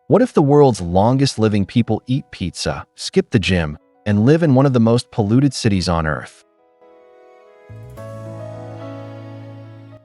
What if the world's longest living people eat pizza, skip the gym, and live in one of the most polluted cities on Earth?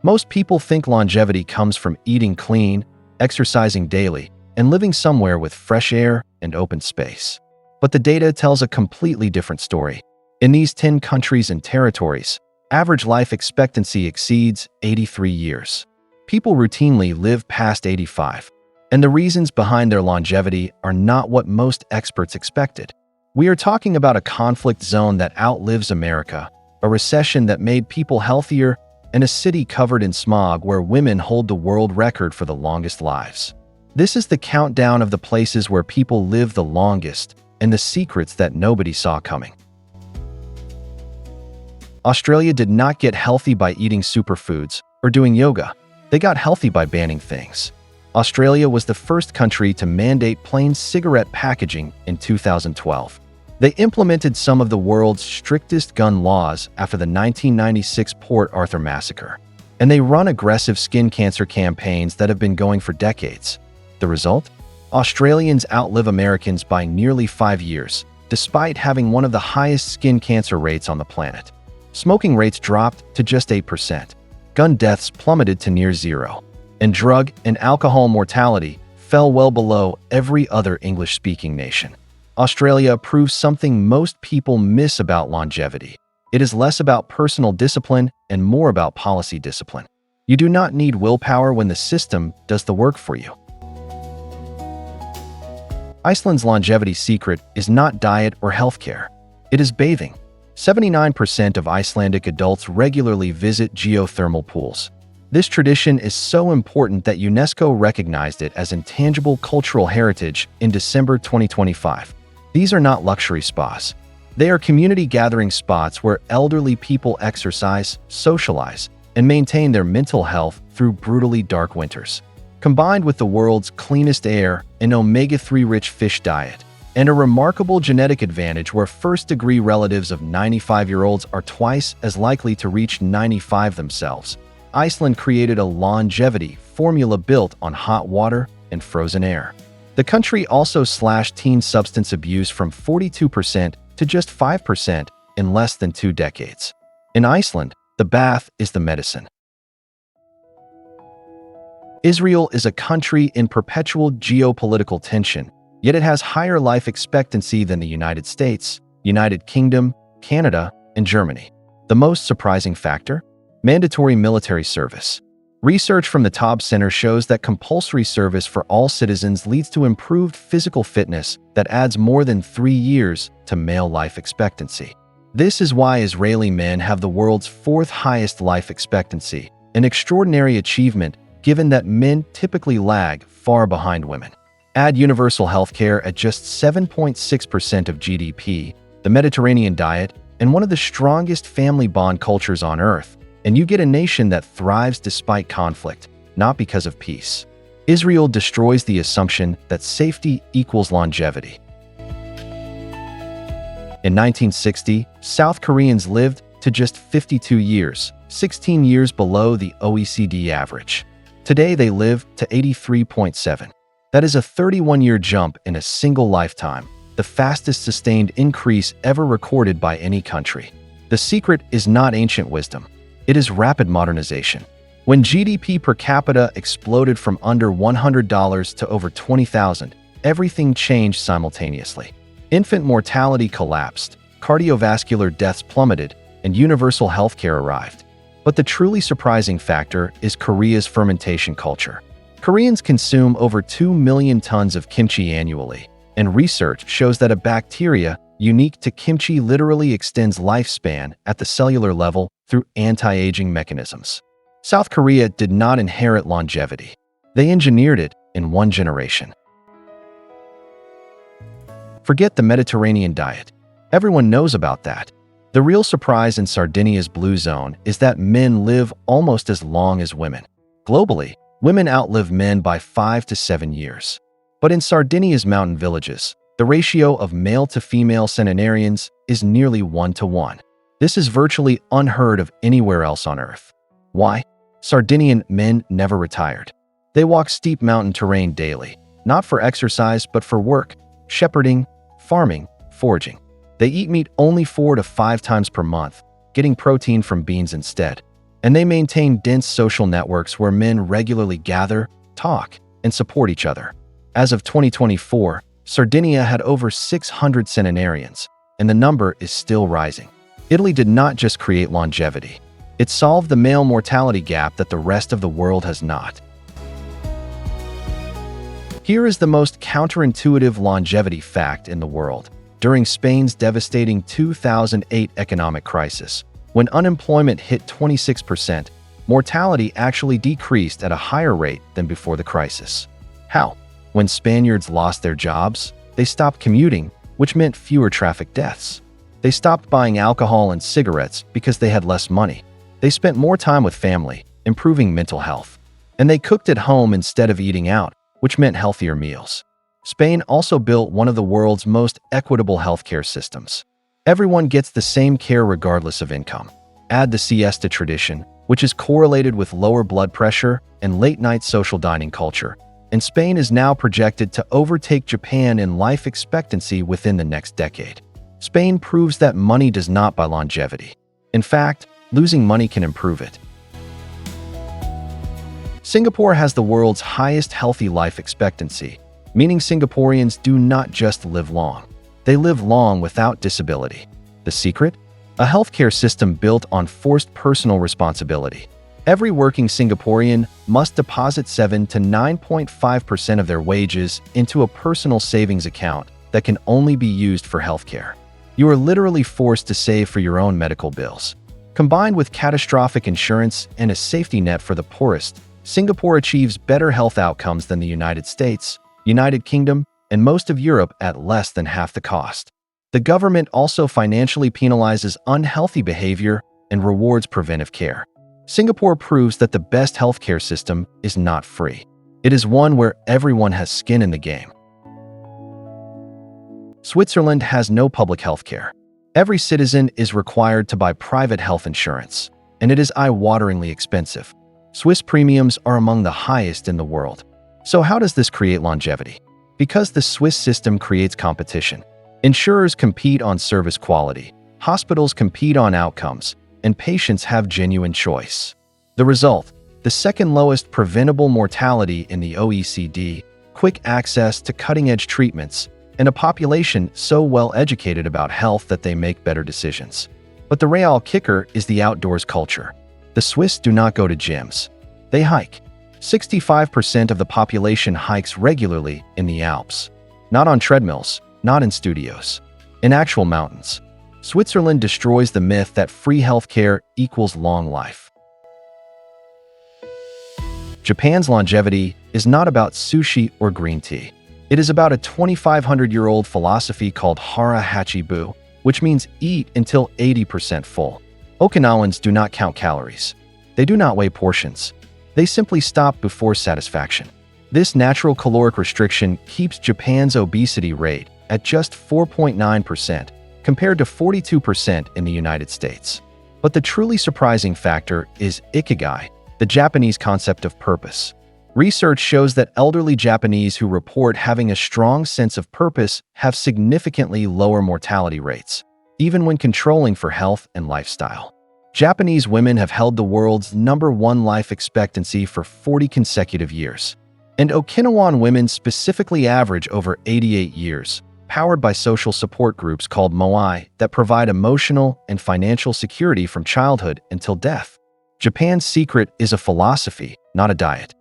Most people think longevity comes from eating clean, exercising daily, and living somewhere with fresh air and open space. But the data tells a completely different story. In these 10 countries and territories, average life expectancy exceeds 83 years. People routinely live past 85, and the reasons behind their longevity are not what most experts expected. We are talking about a conflict zone that outlives America, a recession that made people healthier, and a city covered in smog where women hold the world record for the longest lives. This is the countdown of the places where people live the longest and the secrets that nobody saw coming. Australia did not get healthy by eating superfoods or doing yoga. They got healthy by banning things. Australia was the first country to mandate plain cigarette packaging in 2012. They implemented some of the world's strictest gun laws after the 1996 Port Arthur massacre. And they run aggressive skin cancer campaigns that have been going for decades. The result? Australians outlive Americans by nearly 5 years, despite having one of the highest skin cancer rates on the planet. Smoking rates dropped to just 8%. Gun deaths plummeted to near zero. And drug and alcohol mortality fell well below every other English-speaking nation. Australia proves something most people miss about longevity. It is less about personal discipline and more about policy discipline. You do not need willpower when the system does the work for you. Iceland's longevity secret is not diet or healthcare. It is bathing. 79% of Icelandic adults regularly visit geothermal pools. This tradition is so important that UNESCO recognized it as intangible cultural heritage in December 2025. These are not luxury spas. They are community gathering spots where elderly people exercise, socialize, and maintain their mental health through brutally dark winters. Combined with the world's cleanest air, an omega-3 rich fish diet, and a remarkable genetic advantage where first-degree relatives of 95-year-olds are twice as likely to reach 95 themselves, Iceland created a longevity formula built on hot water and frozen air. The country also slashed teen substance abuse from 42% to just 5% in less than 2 decades. In Iceland, the bath is the medicine. Israel is a country in perpetual geopolitical tension, yet it has higher life expectancy than the United States, United Kingdom, Canada, and Germany. The most surprising factor? Mandatory military service. Research from the Taub Center shows that compulsory service for all citizens leads to improved physical fitness that adds more than 3 years to male life expectancy. This is why Israeli men have the world's 4th highest life expectancy, an extraordinary achievement given that men typically lag far behind women. Add universal healthcare at just 7.6% of GDP, the Mediterranean diet, and one of the strongest family bond cultures on Earth, and you get a nation that thrives despite conflict, not because of peace. Israel destroys the assumption that safety equals longevity. In 1960, South Koreans lived to just 52 years, 16 years below the OECD average. Today they live to 83.7. That is a 31-year jump in a single lifetime, the fastest sustained increase ever recorded by any country. The secret is not ancient wisdom. It is rapid modernization. When GDP per capita exploded from under $100 to over $20,000, everything changed simultaneously. Infant mortality collapsed, cardiovascular deaths plummeted, and universal healthcare arrived. But the truly surprising factor is Korea's fermentation culture. Koreans consume over 2 million tons of kimchi annually, and research shows that a bacteria unique to kimchi literally extends lifespan at the cellular level through anti-aging mechanisms. South Korea did not inherit longevity. They engineered it in 1 generation. Forget the Mediterranean diet. Everyone knows about that. The real surprise in Sardinia's blue zone is that men live almost as long as women. Globally, women outlive men by 5 to 7 years. But in Sardinia's mountain villages, the ratio of male to female centenarians is nearly 1-to-1. This is virtually unheard of anywhere else on Earth. Why? Sardinian men never retired. They walk steep mountain terrain daily. not for exercise but for work, shepherding, farming, foraging. They eat meat only 4 to 5 times per month, getting protein from beans instead. And they maintain dense social networks where men regularly gather, talk, and support each other. As of 2024, Sardinia had over 600 centenarians, and the number is still rising. Italy did not just create longevity. It solved the male mortality gap that the rest of the world has not. Here is the most counterintuitive longevity fact in the world. During Spain's devastating 2008 economic crisis, when unemployment hit 26%, mortality actually decreased at a higher rate than before the crisis. How? When Spaniards lost their jobs, they stopped commuting, which meant fewer traffic deaths. They stopped buying alcohol and cigarettes because they had less money. They spent more time with family, improving mental health. And they cooked at home instead of eating out, which meant healthier meals. Spain also built one of the world's most equitable healthcare systems. Everyone gets the same care regardless of income. Add the siesta tradition, which is correlated with lower blood pressure and late-night social dining culture, and Spain is now projected to overtake Japan in life expectancy within the next decade. Spain proves that money does not buy longevity. In fact, losing money can improve it. Singapore has the world's highest healthy life expectancy, meaning Singaporeans do not just live long. They live long without disability. The secret? A healthcare system built on forced personal responsibility. Every working Singaporean must deposit 7 to 9.5% of their wages into a personal savings account that can only be used for healthcare. You are literally forced to save for your own medical bills. Combined with catastrophic insurance and a safety net for the poorest, Singapore achieves better health outcomes than the United States, United Kingdom, and most of Europe at less than half the cost. The government also financially penalizes unhealthy behavior and rewards preventive care. Singapore proves that the best healthcare system is not free. It is one where everyone has skin in the game. Switzerland has no public healthcare. Every citizen is required to buy private health insurance, and it is eye-wateringly expensive. Swiss premiums are among the highest in the world. So how does this create longevity? Because the Swiss system creates competition. Insurers compete on service quality, hospitals compete on outcomes, and patients have genuine choice. The result, the second lowest preventable mortality in the OECD, quick access to cutting-edge treatments, and a population so well educated about health that they make better decisions. But the real kicker is the outdoors culture. The Swiss do not go to gyms. They hike. 65% of the population hikes regularly in the Alps. Not on treadmills, not in studios. In actual mountains. Switzerland destroys the myth that free healthcare equals long life. Japan's longevity is not about sushi or green tea. It is about a 2,500-year-old philosophy called hara hachibu, which means eat until 80% full. Okinawans do not count calories. They do not weigh portions. They simply stop before satisfaction. This natural caloric restriction keeps Japan's obesity rate at just 4.9%, compared to 42% in the United States. But the truly surprising factor is ikigai, the Japanese concept of purpose. Research shows that elderly Japanese who report having a strong sense of purpose have significantly lower mortality rates, even when controlling for health and lifestyle. Japanese women have held the world's #1 life expectancy for 40 consecutive years. And Okinawan women specifically average over 88 years, powered by social support groups called moai that provide emotional and financial security from childhood until death. Japan's secret is a philosophy, not a diet.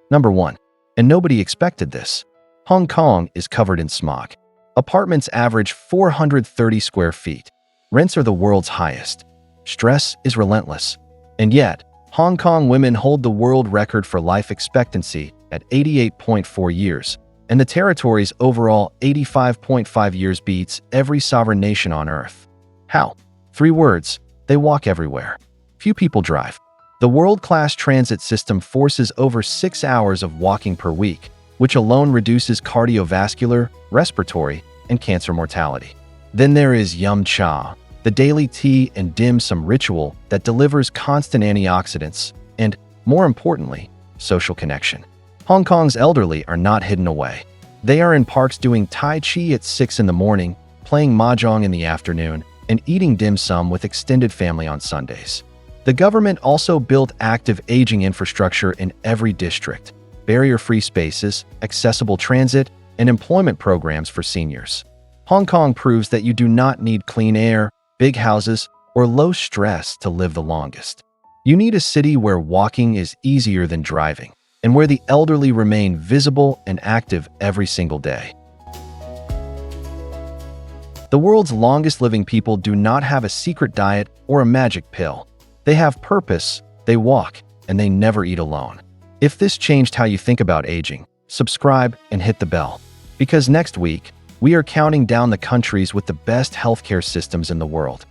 Number 1. And nobody expected this. Hong Kong is covered in smog. Apartments average 430 square feet. Rents are the world's highest. Stress is relentless. And yet, Hong Kong women hold the world record for life expectancy at 88.4 years, and the territory's overall 85.5 years beats every sovereign nation on Earth. How? 3 words. They walk everywhere. Few people drive. The world-class transit system forces over 6 hours of walking per week, which alone reduces cardiovascular, respiratory, and cancer mortality. Then there is yum cha, the daily tea and dim sum ritual that delivers constant antioxidants and, more importantly, social connection. Hong Kong's elderly are not hidden away. They are in parks doing Tai Chi at 6 in the morning, playing mahjong in the afternoon, and eating dim sum with extended family on Sundays. The government also built active aging infrastructure in every district, barrier-free spaces, accessible transit, and employment programs for seniors. Hong Kong proves that you do not need clean air, big houses, or low stress to live the longest. You need a city where walking is easier than driving, and where the elderly remain visible and active every single day. The world's longest living people do not have a secret diet or a magic pill. They have purpose, they walk, and they never eat alone. If this changed how you think about aging, subscribe and hit the bell. Because next week, we are counting down the countries with the best healthcare systems in the world.